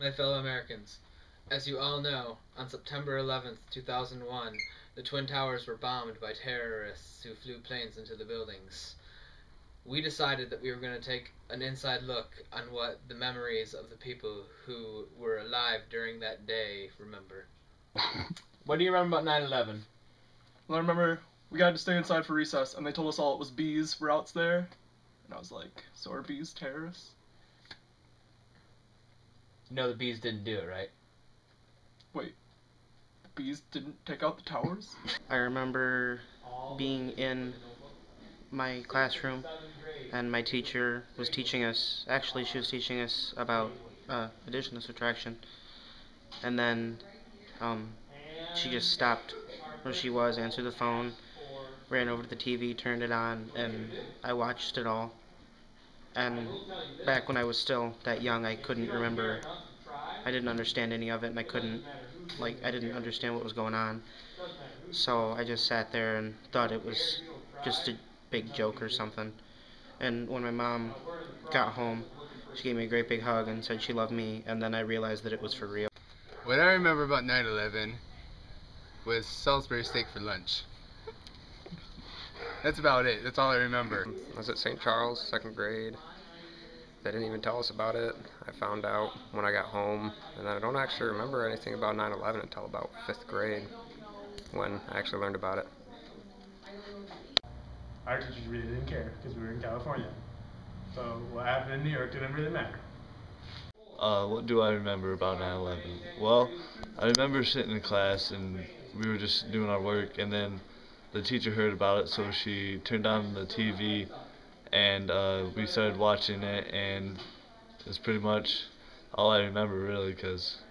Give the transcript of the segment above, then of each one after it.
My fellow Americans, as you all know, on September 11th, 2001, the Twin Towers were bombed by terrorists who flew planes into the buildings. We decided that we were going to take an inside look on what the memories of the people who were alive during that day remember. What do you remember about 9/11? Well, I remember we got to stay inside for recess, and they told us all it was bees were out there. And I was like, so are bees terrorists? You know the bees didn't do it, right? Wait, the bees didn't take out the towers? I remember being in my classroom and my teacher was teaching us, actually she was teaching us about addition and subtraction, and then she just stopped where she was, answered the phone, ran over to the TV, turned it on, and I watched it all. And back when I was still that young, I couldn't remember, I didn't understand any of it, and I didn't understand what was going on. So I just sat there and thought it was just a big joke or something. And when my mom got home, she gave me a great big hug and said she loved me, and then I realized that it was for real. What I remember about 9/11 was Salisbury steak for lunch. That's about it. That's all I remember. I was at St. Charles, second grade. They didn't even tell us about it. I found out when I got home, and I don't actually remember anything about 9/11 until about 5th grade, when I actually learned about it. Our teachers really didn't care because we were in California. So what happened in New York didn't really matter. What do I remember about 9/11? Well, I remember sitting in class and we were just doing our work, and then the teacher heard about it, so she turned on the TV and we started watching it, and it's pretty much all I remember really because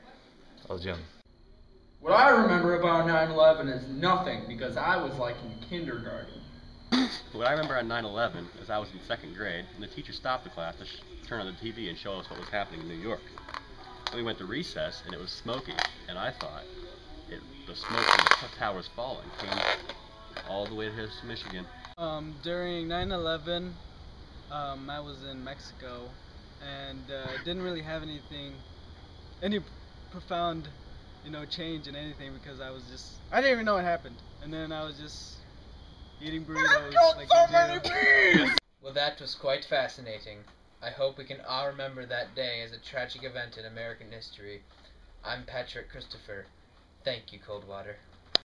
I was young. What I remember about 9/11 is nothing because I was like in kindergarten. What I remember on 9/11 is I was in second grade, and the teacher stopped the class to turn on the TV and show us what was happening in New York. And we went to recess, and it was smoky, and I thought the smoke from the towers falling came all the way to Michigan. During 9/11, I was in Mexico, and didn't really have any profound, change in anything because I didn't even know what happened, and then I was just eating burritos like so many bees! Well, that was quite fascinating. I hope we can all remember that day as a tragic event in American history. I'm Patrick Christopher. Thank you, Coldwater.